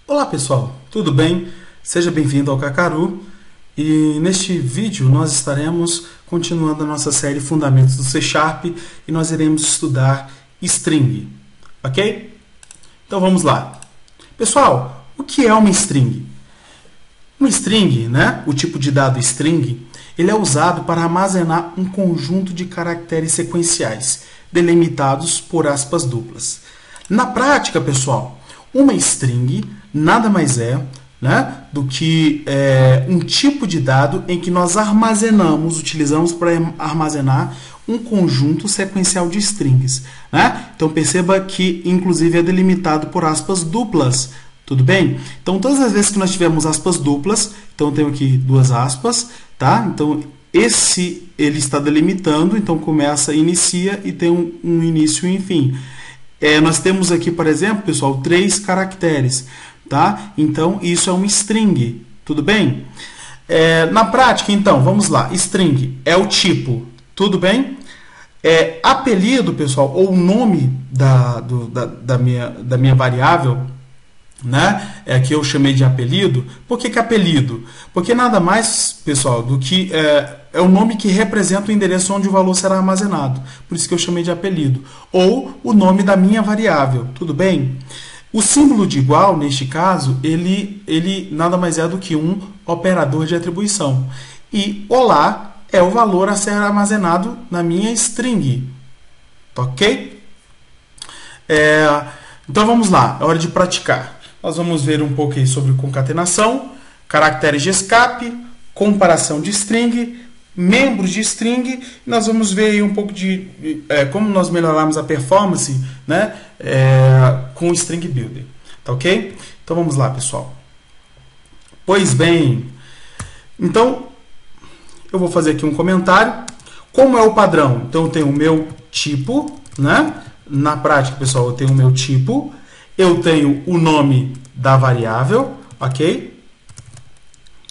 Olá pessoal, tudo bem? Seja bem-vindo ao Kakaru e neste vídeo nós estaremos continuando a nossa série Fundamentos do C Sharp e nós iremos estudar string, ok? Então vamos lá. Pessoal, o que é uma string? Uma string, o tipo de dado string, ele é usado para armazenar um conjunto de caracteres sequenciais, delimitados por aspas duplas. Na prática, pessoal, uma string nada mais é do que um tipo de dado em que nós utilizamos para armazenar um conjunto sequencial de strings. Então perceba que inclusive é delimitado por aspas duplas. Tudo bem? Então todas as vezes que nós tivermos aspas duplas, então eu tenho aqui duas aspas, tá? Então esse ele está delimitando, então começa, inicia e tem um início e um fim. Nós temos aqui, por exemplo, pessoal, 3 caracteres, tá? Então, isso é um string, tudo bem? Na prática, então, vamos lá. String é o tipo, tudo bem? Apelido, pessoal, ou o nome da minha variável, que eu chamei de apelido. Por que apelido? Porque nada mais, pessoal, do que é o nome que representa o endereço onde o valor será armazenado. Por isso que eu chamei de apelido. Ou o nome da minha variável, tudo bem? O símbolo de igual, neste caso, ele nada mais é do que um operador de atribuição. E olá é o valor a ser armazenado na minha string. Ok? Então vamos lá, é hora de praticar. Nós vamos ver um pouco aí sobre concatenação, caracteres de escape, comparação de string, membros de string. Nós vamos ver aí um pouco de como nós melhoramos a performance com o String Builder. Tá ok? Então vamos lá, pessoal. Pois bem, então eu vou fazer aqui um comentário. Como é o padrão? Então eu tenho o meu tipo, Na prática, pessoal, eu tenho o meu tipo. Eu tenho o nome da variável, ok?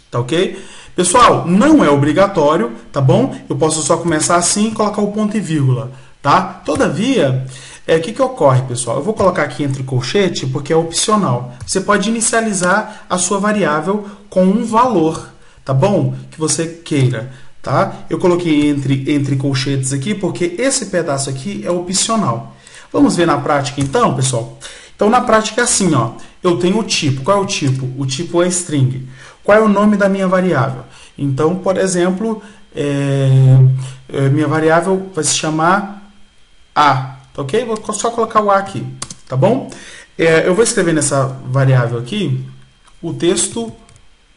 Tá ok? Pessoal, não é obrigatório, tá bom? Eu posso só começar assim e colocar o ponto e vírgula, tá? Todavia, o que ocorre, pessoal? Eu vou colocar aqui entre colchete porque é opcional. Você pode inicializar a sua variável com um valor, tá bom? Que você queira, tá? Eu coloquei entre colchetes aqui porque esse pedaço aqui é opcional. Vamos ver na prática então, pessoal? Então, na prática é assim, ó. Eu tenho o tipo. Qual é o tipo? O tipo é string. Qual é o nome da minha variável? Então, por exemplo, minha variável vai se chamar A. Tá ok? Vou só colocar o A aqui. Tá bom? Eu vou escrever nessa variável aqui o texto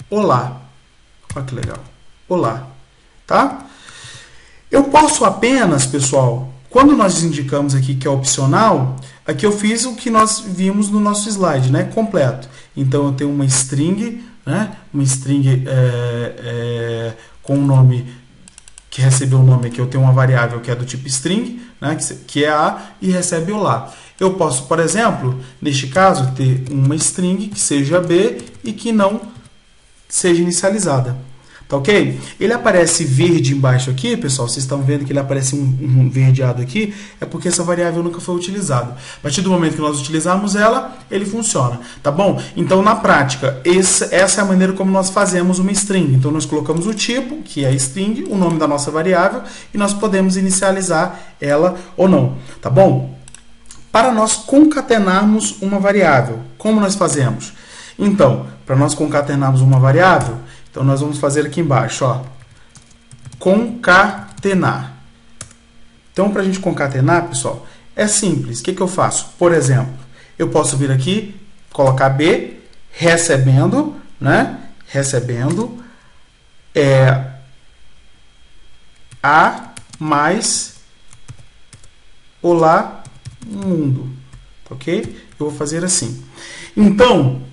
olá. Olha que legal. Olá. Tá? Eu posso apenas, pessoal, quando nós indicamos aqui que é opcional, aqui eu fiz o que nós vimos no nosso slide, completo. Então, eu tenho uma string, uma string com um nome que recebeu o nome aqui. Eu tenho uma variável que é do tipo string, que é A, e recebe olá. Eu posso, por exemplo, neste caso, ter uma string que seja B e que não seja inicializada. Tá ok? Ele aparece verde embaixo aqui, pessoal. Vocês estão vendo que ele aparece um verdeado aqui. É porque essa variável nunca foi utilizada. A partir do momento que nós utilizarmos ela, ele funciona. Tá bom? Então, na prática, essa é a maneira como nós fazemos uma string. Então, nós colocamos o tipo, que é string, o nome da nossa variável, e nós podemos inicializar ela ou não. Tá bom? Para nós concatenarmos uma variável, como nós fazemos? Então, para nós concatenarmos uma variável, então, nós vamos fazer aqui embaixo, ó, concatenar. Então, para a gente concatenar, pessoal, é simples. O que eu faço? Por exemplo, eu posso vir aqui, colocar B, recebendo, recebendo, A mais olá mundo. Ok? Eu vou fazer assim. Então,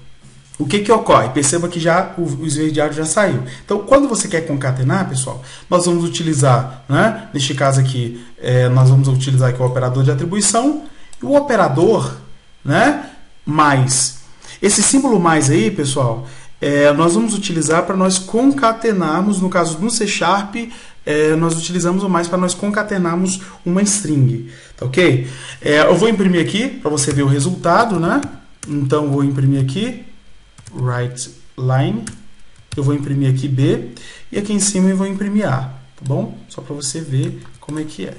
o que ocorre? Perceba que já o esverdeado já saiu. Então, quando você quer concatenar, pessoal, nós vamos utilizar, neste caso aqui, nós vamos utilizar aqui o operador de atribuição e o operador, mais. Esse símbolo mais aí, pessoal, nós vamos utilizar para nós concatenarmos, no caso do C Sharp, nós utilizamos o mais para nós concatenarmos uma string. Tá ok? Eu vou imprimir aqui para você ver o resultado, Então, vou imprimir aqui. write line, eu vou imprimir aqui B, e aqui em cima eu vou imprimir A, tá bom? Só para você ver como é que é,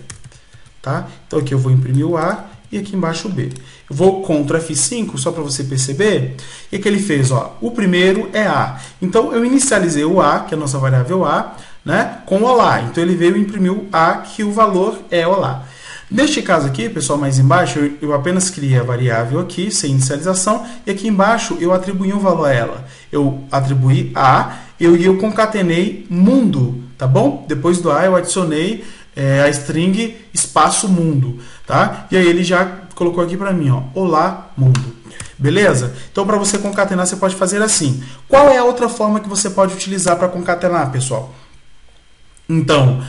tá? Então aqui eu vou imprimir o A, e aqui embaixo o B. Eu vou Ctrl F5, só para você perceber, e o que ele fez, ó, o primeiro é A. Então eu inicializei o A, que é a nossa variável A, né, com olá. Então ele veio e imprimiu A, que o valor é olá. Neste caso aqui, pessoal, mais embaixo, eu apenas criei a variável aqui, sem inicialização, e aqui embaixo eu atribuí um valor a ela. Eu atribuí A, e eu concatenei mundo, tá bom? Depois do A eu adicionei a string espaço mundo, tá? E aí ele já colocou aqui para mim, ó, olá mundo. Beleza? Então, para você concatenar, você pode fazer assim. Qual é a outra forma que você pode utilizar para concatenar, pessoal? Então,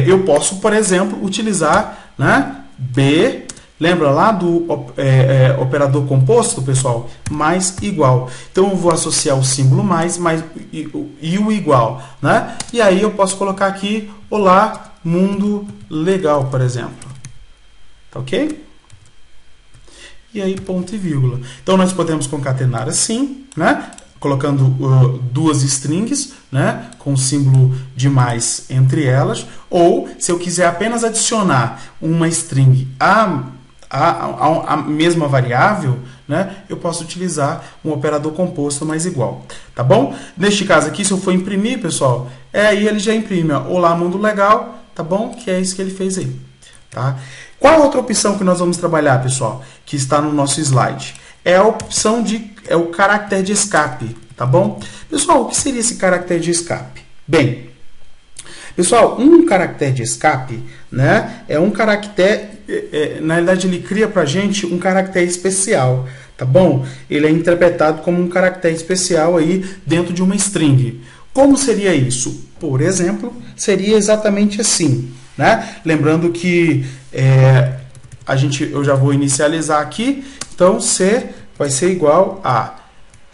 eu posso, por exemplo, utilizar, né, B, lembra lá do operador composto, pessoal? Mais igual. Então, eu vou associar o símbolo mais e o igual, né? E aí eu posso colocar aqui, olá, mundo legal, por exemplo. Tá ok? E aí, ponto e vírgula. Então, nós podemos concatenar assim, né? Colocando duas strings, né? Com o símbolo de mais entre elas. Ou, se eu quiser apenas adicionar uma string a mesma variável, né? Eu posso utilizar um operador composto mais igual. Tá bom? Neste caso aqui, se eu for imprimir, pessoal, aí ele já imprime, ó, olá, mundo legal. Tá bom? Que é isso que ele fez aí. Tá? Qual a outra opção que nós vamos trabalhar, pessoal? Que está no nosso slide. É a opção é o caractere de escape. Tá bom? Pessoal, o que seria esse caractere de escape? Bem, pessoal, um caractere de escape, né, é um caractere, na realidade ele cria pra gente um caractere especial. Tá bom? Ele é interpretado como um caractere especial aí dentro de uma string. Como seria isso? Por exemplo, seria exatamente assim, né? Lembrando que eu já vou inicializar aqui, então C vai ser igual a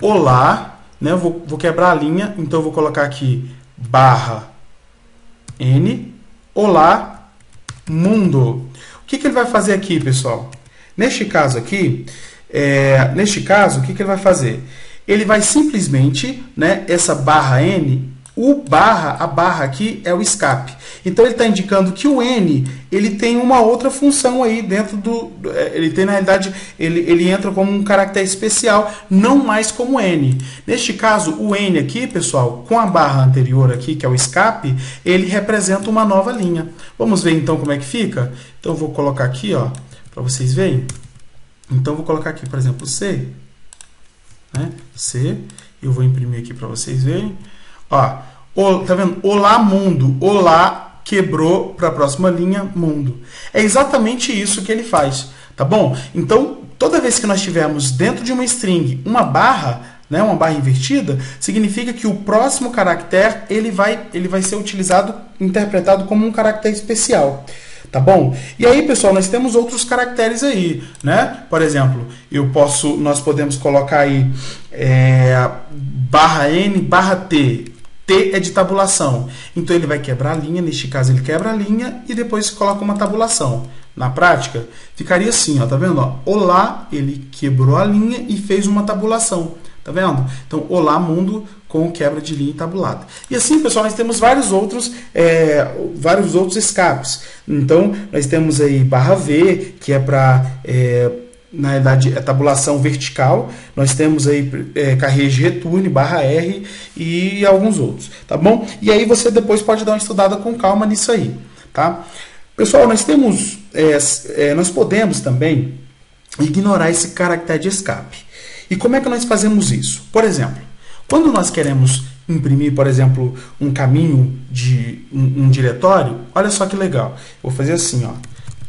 olá, né? Eu vou quebrar a linha, então eu vou colocar aqui barra N, olá, mundo. O que ele vai fazer aqui, pessoal? Neste caso aqui, o que ele vai fazer? Ele vai simplesmente, né, essa barra N, a barra aqui é o escape. Então ele está indicando que o N ele tem uma outra função aí dentro ele tem, na realidade, ele entra como um caractere especial, não mais como N. Neste caso, o N aqui, pessoal, com a barra anterior aqui, que é o escape, ele representa uma nova linha. Vamos ver então como é que fica? Então eu vou colocar aqui, ó, para vocês verem. Então eu vou colocar aqui, por exemplo, C, né? C, eu vou imprimir aqui para vocês verem. Ó, tá vendo? Olá, mundo. Olá, quebrou para a próxima linha, mundo. É exatamente isso que ele faz, tá bom? Então, toda vez que nós tivermos dentro de uma string uma barra, né, uma barra invertida, significa que o próximo caractere ele vai ser interpretado como um caractere especial. Tá bom? E aí, pessoal, nós temos outros caracteres aí, né? Por exemplo, nós podemos colocar aí barra N, barra T. T é de tabulação. Então, ele vai quebrar a linha. Neste caso, ele quebra a linha e depois coloca uma tabulação. Na prática, ficaria assim, ó, tá vendo? Ó, olá, ele quebrou a linha e fez uma tabulação. Tá vendo? Então, olá, mundo, com quebra de linha tabulada. E assim, pessoal, nós temos vários outros escapes. Então, nós temos aí barra V, que é para, na verdade, tabulação vertical. Nós temos aí carreira de return, barra R e alguns outros. Tá bom? E aí você depois pode dar uma estudada com calma nisso aí. Tá? Pessoal, nós podemos também ignorar esse caractere de escape. E como é que nós fazemos isso? Por exemplo, quando nós queremos imprimir, por exemplo, um caminho de um diretório, olha só que legal. Vou fazer assim, ó,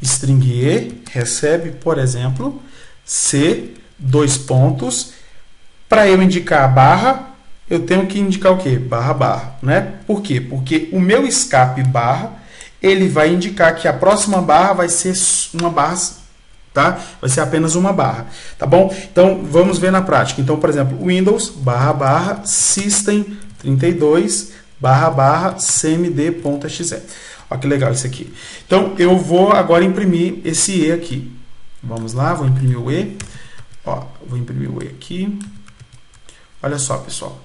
string E recebe, por exemplo, C, dois pontos. Para eu indicar a barra, eu tenho que indicar o quê? Barra, barra, né? Por quê? Porque o meu escape barra, ele vai indicar que a próxima barra vai ser uma barra, tá? Vai ser apenas uma barra, tá bom? Então, vamos ver na prática. Então, por exemplo, Windows, barra, barra, System 32, barra, barra, cmd.exe. Olha que legal isso aqui. Então, eu vou agora imprimir esse E aqui. Vamos lá, vou imprimir o E. Ó, vou imprimir o E aqui. Olha só, pessoal.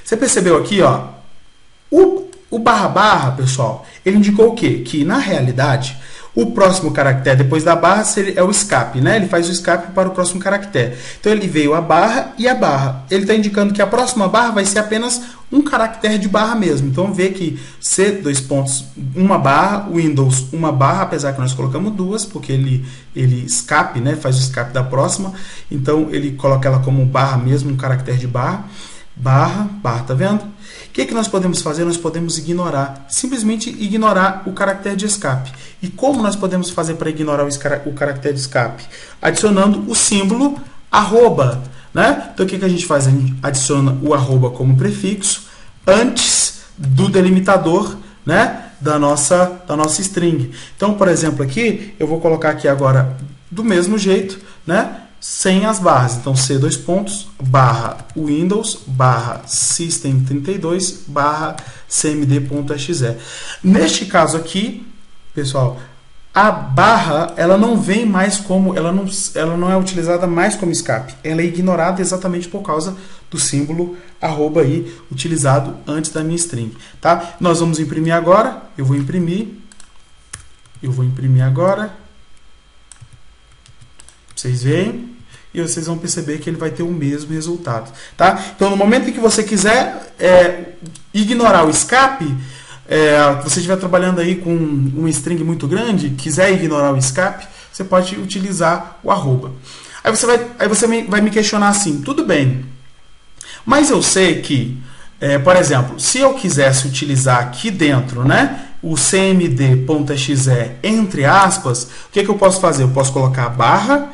Você percebeu aqui, ó, o barra barra, pessoal, ele indicou o quê? Que, na realidade, o próximo caractere depois da barra é o escape, né? Ele faz o escape para o próximo caractere. Então, ele veio a barra e a barra. Ele está indicando que a próxima barra vai ser apenas um caractere de barra mesmo. Então, vê que C, dois pontos, uma barra, Windows, uma barra, apesar que nós colocamos duas, porque ele escape, né? Faz o escape da próxima. Então, ele coloca ela como barra mesmo, um caractere de barra. Barra, tá vendo? O que nós podemos fazer? Nós podemos ignorar, simplesmente ignorar o caractere de escape. E como nós podemos fazer para ignorar o caractere de escape? Adicionando o símbolo arroba, né? Então, o que a gente faz? A gente adiciona o arroba como prefixo antes do delimitador, né? da nossa string. Então, por exemplo, aqui, eu vou colocar aqui agora do mesmo jeito, né? Sem as barras. Então, C, dois pontos, barra Windows, barra System32, barra cmd.exe. Neste caso aqui, pessoal, a barra, ela não vem mais como, ela não é utilizada mais como escape. Ela é ignorada exatamente por causa do símbolo arroba aí, utilizado antes da minha string. Tá? Nós vamos imprimir agora. Eu vou imprimir agora. Vocês veem e vocês vão perceber que ele vai ter o mesmo resultado. Tá? Então, no momento em que você quiser ignorar o escape, você estiver trabalhando aí com uma string muito grande, quiser ignorar o escape, você pode utilizar o arroba. Aí você vai me questionar assim, tudo bem, mas eu sei que, por exemplo, se eu quisesse utilizar aqui dentro, né, o cmd.exe entre aspas, o que eu posso fazer? Eu posso colocar barra,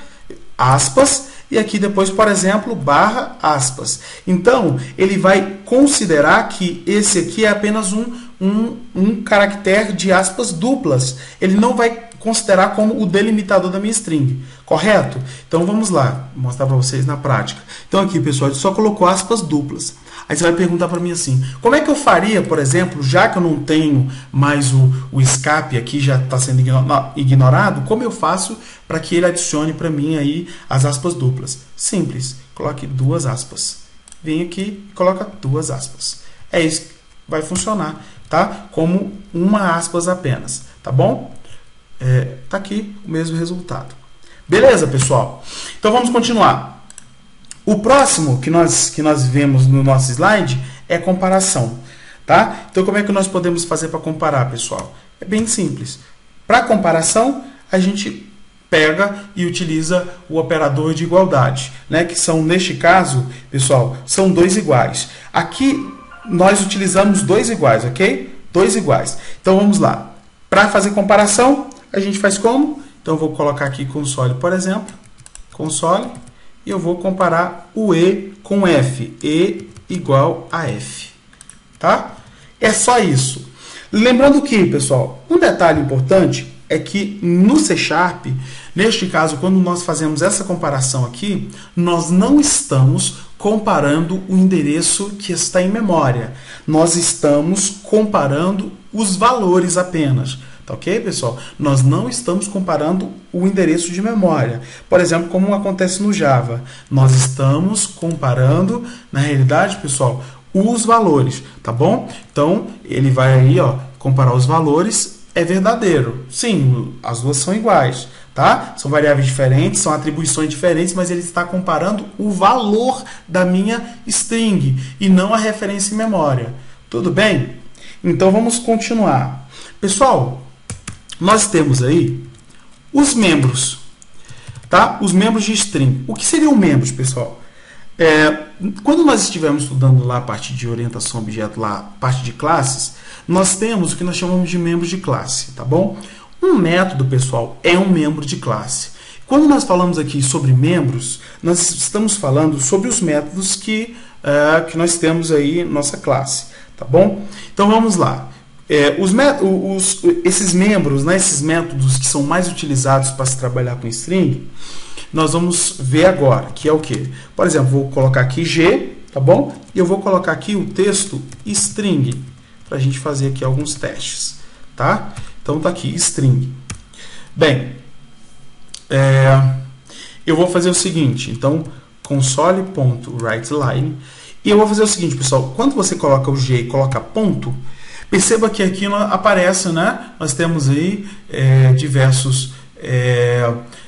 aspas, e aqui depois, por exemplo, barra, aspas. Então, ele vai considerar que esse aqui é apenas um caractere de aspas duplas. Ele não vai considerar como o delimitador da minha string, correto? Então, vamos lá, vou mostrar para vocês na prática. Então, aqui, pessoal, ele só colocou aspas duplas. Aí você vai perguntar para mim assim, como é que eu faria, por exemplo, já que eu não tenho mais o escape aqui, já está sendo ignorado, como eu faço para que ele adicione para mim aí as aspas duplas? Simples, coloque duas aspas. Vem aqui e coloca duas aspas. É isso que vai funcionar, tá? Como uma aspas apenas, tá bom? Tá aqui o mesmo resultado. Beleza, pessoal? Então vamos continuar. O próximo que nós vemos no nosso slide é comparação, tá? Então, como é que nós podemos fazer para comparar, pessoal? É bem simples. Para comparação, a gente pega e utiliza o operador de igualdade, né? Que são, neste caso, pessoal, são dois iguais. Aqui, nós utilizamos dois iguais, ok? Dois iguais. Então, vamos lá. Para fazer comparação, a gente faz como? Então, eu vou colocar aqui console, por exemplo. Console. E eu vou comparar o E com F. E igual a F. Tá? É só isso. Lembrando que, pessoal, um detalhe importante é que no C#, neste caso, quando nós fazemos essa comparação aqui, nós não estamos comparando o endereço que está em memória. Nós estamos comparando os valores apenas. Tá ok, pessoal? Nós não estamos comparando o endereço de memória. Por exemplo, como acontece no Java. Nós estamos comparando, na realidade, pessoal, os valores, tá bom? Então, ele vai aí, ó, comparar os valores, é verdadeiro. Sim, as duas são iguais, tá? São variáveis diferentes, são atribuições diferentes, mas ele está comparando o valor da minha string e não a referência em memória. Tudo bem? Então, vamos continuar. Pessoal, nós temos aí os membros, tá? Os membros de string. O que seriam membros, pessoal? Quando nós estivermos estudando lá a parte de orientação a objeto, lá a parte de classes, nós temos o que nós chamamos de membros de classe, tá bom? Um método, pessoal, é um membro de classe. Quando nós falamos aqui sobre membros, nós estamos falando sobre os métodos que nós temos aí em nossa classe, tá bom? Então vamos lá. Esses membros, né, esses métodos que são mais utilizados para se trabalhar com string, nós vamos ver agora, que é o que? Por exemplo, vou colocar aqui G, tá bom? E eu vou colocar aqui o texto string, para a gente fazer aqui alguns testes, tá? Então tá aqui, string. Bem, eu vou fazer o seguinte, então, console.writeLine. E eu vou fazer o seguinte, pessoal, quando você coloca o G e coloca ponto, perceba que aqui aparece, né? Nós temos aí diversos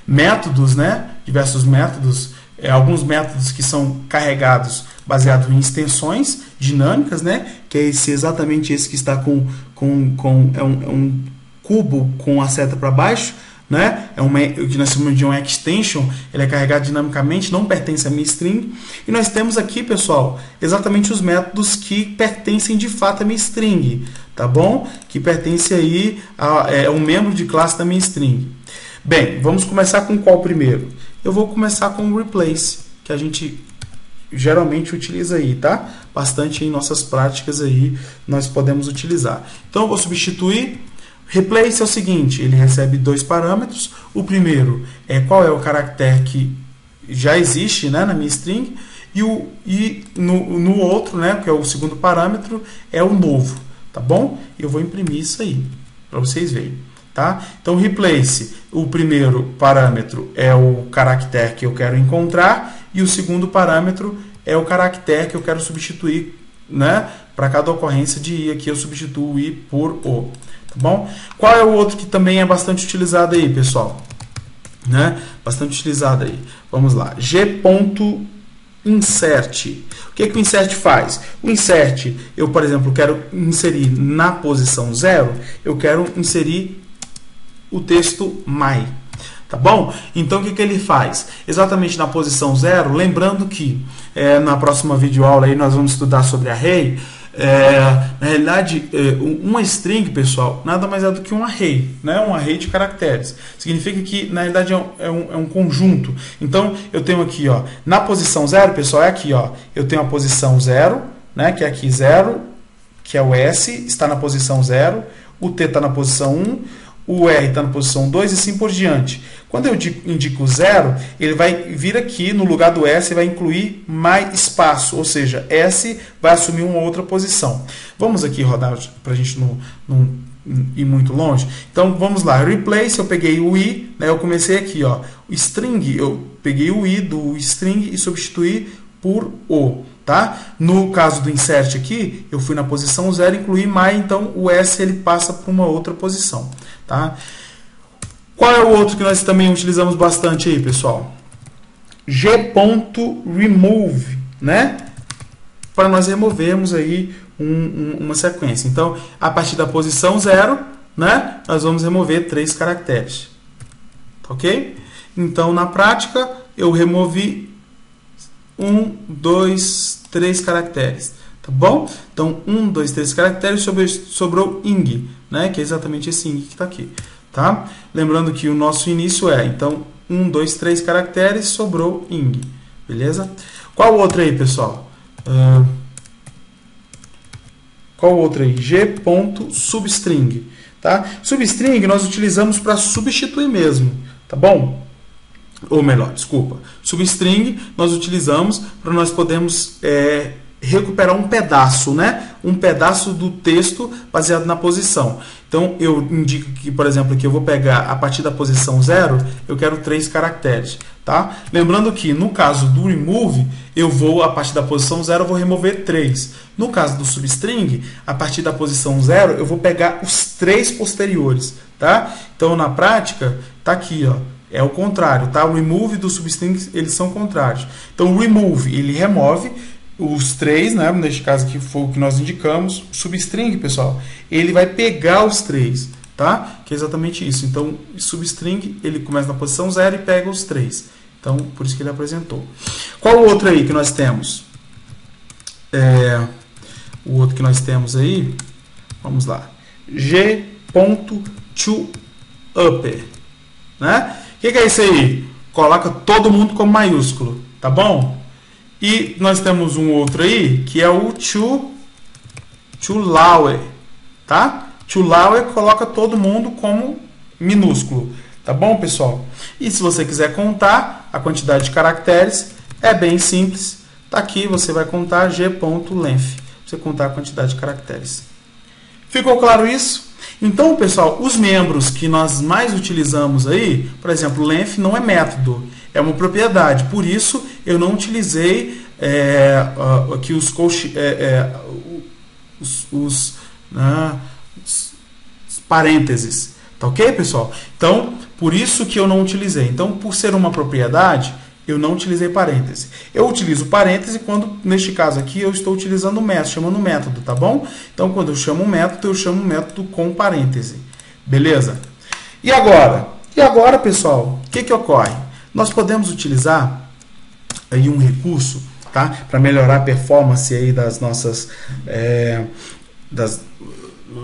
métodos, né? Diversos métodos, alguns métodos que são carregados baseados em extensões dinâmicas, né? Que é exatamente esse que está é um cubo com a seta para baixo, né? O que nós chamamos de um extension, ele é carregado dinamicamente, não pertence a minha string. E nós temos aqui, pessoal, exatamente os métodos que pertencem de fato à minha string, tá bom? Que pertence aí a um membro de classe da minha string. Bem, vamos começar com qual primeiro? Eu vou começar com o replace, que a gente geralmente utiliza aí, tá? Bastante em nossas práticas aí nós podemos utilizar. Então eu vou substituir. Replace é o seguinte, ele recebe dois parâmetros. O primeiro é qual é o caractere que já existe, né, na minha string, e no outro, né, que é o segundo parâmetro, é o novo, tá bom? Eu vou imprimir isso aí para vocês verem, tá? Então replace, o primeiro parâmetro é o caractere que eu quero encontrar e o segundo parâmetro é o caractere que eu quero substituir, né? Para cada ocorrência de i aqui eu substituo o i por o. Tá bom? Qual é o outro que também é bastante utilizado aí, pessoal? Né? Bastante utilizado aí. Vamos lá. G.insert. O que o insert faz? O insert, eu, por exemplo, quero inserir na posição 0, eu quero inserir o texto my. Tá bom? Então, o que ele faz? Exatamente na posição 0, lembrando que na próxima videoaula aí nós vamos estudar sobre array. Na realidade, uma string, pessoal, nada mais é do que um array, né? Um array de caracteres. Significa que, na realidade, é um conjunto. Então, eu tenho aqui, ó, na posição 0, pessoal, é aqui, ó, eu tenho a posição 0, né? Que é aqui 0, que é o S, está na posição 0, o T está na posição 1, o R está na posição 2 e assim por diante. Quando eu indico 0, ele vai vir aqui no lugar do S e vai incluir mais espaço, ou seja, S vai assumir uma outra posição. Vamos aqui rodar para a gente não ir muito longe. Então vamos lá, replace, eu peguei o I, né, eu comecei aqui, ó, o string, eu peguei o I do string e substituí por o. Tá? No caso do insert aqui, eu fui na posição 0 e incluí my, então o S ele passa para uma outra posição. Tá? Qual é o outro que nós também utilizamos bastante aí, pessoal? G.remove, né? Para nós removermos aí uma sequência. Então, a partir da posição 0, né, nós vamos remover 3 caracteres. Ok? Então, na prática, eu removi 1, 2, 3 caracteres. Tá bom? Então, 1, 2, 3 caracteres, sobrou ing, né? Que é exatamente esse ing que está aqui. Tá? Lembrando que o nosso início então, 1, 2, 3 caracteres, sobrou ing. Beleza? Qual outro aí, pessoal? Qual outro aí? G.substring. Tá? Substring nós utilizamos para substituir mesmo. Tá bom? Ou melhor, desculpa. Substring nós utilizamos para nós podermos recuperar um pedaço, né? Um pedaço do texto baseado na posição. Então, eu indico que, por exemplo, que eu vou pegar a partir da posição 0, eu quero 3 caracteres. Tá? Lembrando que, no caso do remove, eu vou, a partir da posição 0, eu vou remover 3. No caso do substring, a partir da posição 0, eu vou pegar os 3 posteriores. Tá? Então, na prática, está aqui, ó. É o contrário, tá? O remove do substring, eles são contrários. Então, o remove, ele remove os 3, né? Neste caso aqui foi o que nós indicamos. O substring, pessoal, ele vai pegar os 3, tá? Que é exatamente isso. Então, o substring, ele começa na posição 0 e pega os 3. Então, por isso que ele apresentou. Qual o outro aí que nós temos? O outro que nós temos aí, vamos lá. G.toUpper, né? O que é isso aí? Coloca todo mundo como maiúsculo, tá bom? E nós temos um outro aí, que é o toLower, tá? toLower coloca todo mundo como minúsculo, tá bom, pessoal? E se você quiser contar a quantidade de caracteres, é bem simples. Tá aqui, você vai contar g.length, você contar a quantidade de caracteres. Ficou claro isso? Então, pessoal, os membros que nós mais utilizamos aí, por exemplo, length não é método, é uma propriedade. Por isso, eu não utilizei aqui os parênteses, tá ok, pessoal? Então, por isso que eu não utilizei. Então, por ser uma propriedade, eu não utilizei parêntese. Eu utilizo parêntese quando, neste caso aqui, eu estou utilizando o método, chamando o método, tá bom? Então, quando eu chamo um método, eu chamo um método com parêntese. Beleza? E agora, pessoal, o que ocorre? Nós podemos utilizar aí um recurso, tá? Para melhorar a performance aí das nossas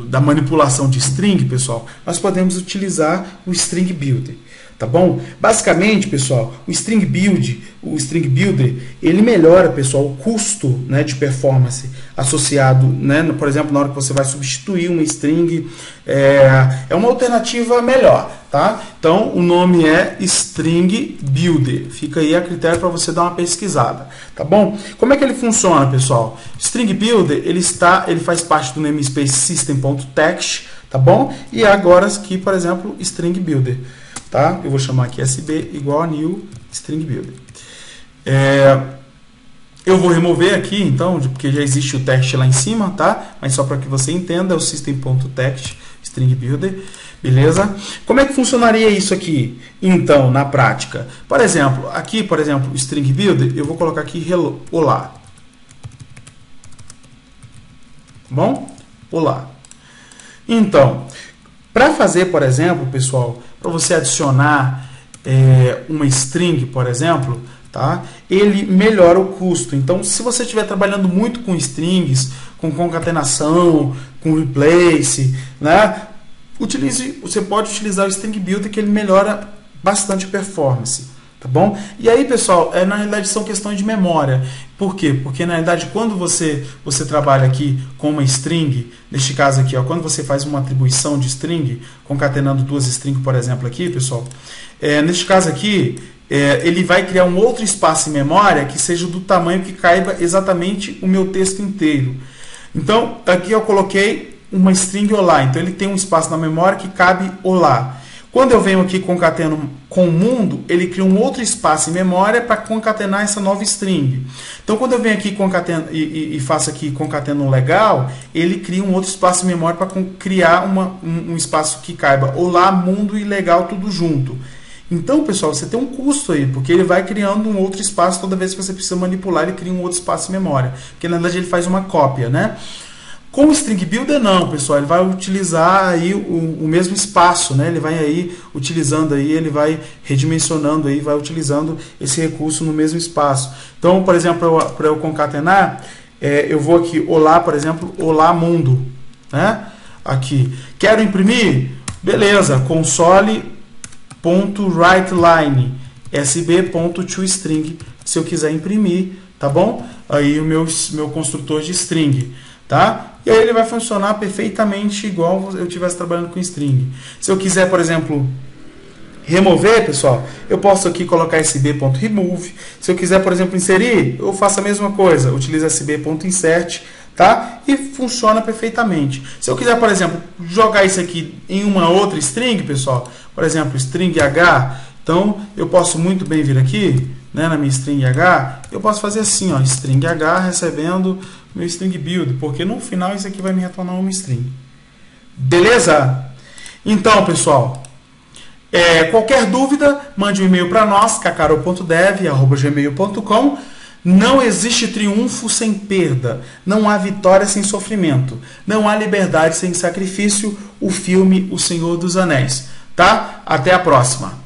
da manipulação de string, pessoal. Nós podemos utilizar o string builder, tá bom? Basicamente, pessoal, o string builder, ele melhora, pessoal, o custo, né, de performance associado, né, por exemplo, na hora que você vai substituir uma string, é uma alternativa melhor, tá? Então, o nome é String Builder. Fica aí a critério para você dar uma pesquisada, tá bom? Como é que ele funciona, pessoal? String Builder, ele faz parte do namespace system.text, tá bom? E agora aqui, por exemplo, String Builder, tá? Eu vou chamar aqui SB igual a new String Builder. Eu vou remover aqui, então, porque já existe o text lá em cima, tá? Mas só para que você entenda, é o system.text String Builder. Beleza? Como é que funcionaria isso aqui, então, na prática? Por exemplo, aqui, o String Builder, eu vou colocar aqui hello, olá. Bom? Olá. Então, para fazer, por exemplo, pessoal, para você adicionar uma string, por exemplo, tá? Ele melhora o custo. Então, se você estiver trabalhando muito com strings, com concatenação, com replace, né? Você pode utilizar o String Builder, que ele melhora bastante a performance, tá bom? E aí, pessoal, na realidade são questões de memória. Por quê? Porque na realidade quando você trabalha aqui com uma string, neste caso aqui, ó, quando você faz uma atribuição de string, concatenando duas strings, por exemplo, aqui, pessoal, neste caso aqui, ele vai criar um outro espaço em memória que seja do tamanho que caiba exatamente o meu texto inteiro. Então, aqui eu coloquei uma string olá, então ele tem um espaço na memória que cabe olá. Quando eu venho aqui concateno com o mundo, ele cria um outro espaço em memória para concatenar essa nova string. Então quando eu venho aqui e faço aqui concateno legal, ele cria um outro espaço em memória para criar um espaço que caiba olá, mundo e legal tudo junto. Então, pessoal, você tem um custo aí, porque ele vai criando um outro espaço toda vez que você precisa manipular, ele cria um outro espaço em memória. Porque na verdade ele faz uma cópia, né? Com o String Builder não, pessoal, ele vai utilizar aí o mesmo espaço, né? Ele vai aí utilizando aí, ele vai redimensionando aí, vai utilizando esse recurso no mesmo espaço. Então, por exemplo, para eu concatenar, eu vou aqui, olá, por exemplo, olá mundo, né? Aqui, quero imprimir? Beleza, console.writeLine, sb.toString, se eu quiser imprimir, tá bom? Aí o meu construtor de string, tá? E aí ele vai funcionar perfeitamente igual eu estivesse trabalhando com string. Se eu quiser, por exemplo, remover, pessoal, eu posso aqui colocar sb.remove. Se eu quiser, por exemplo, inserir, eu faço a mesma coisa, utilizo sb.insert, tá? E funciona perfeitamente. Se eu quiser, por exemplo, jogar isso aqui em uma outra string, pessoal, por exemplo, string h, então eu posso muito bem vir aqui, né, na minha string h, eu posso fazer assim, ó, string h recebendo meu string build, porque no final isso aqui vai me retornar uma string. Beleza? Então, pessoal, qualquer dúvida, mande um e-mail para nós, kacaro.dev@gmail.com. Não existe triunfo sem perda, não há vitória sem sofrimento, não há liberdade sem sacrifício. O filme O Senhor dos Anéis, tá? Até a próxima.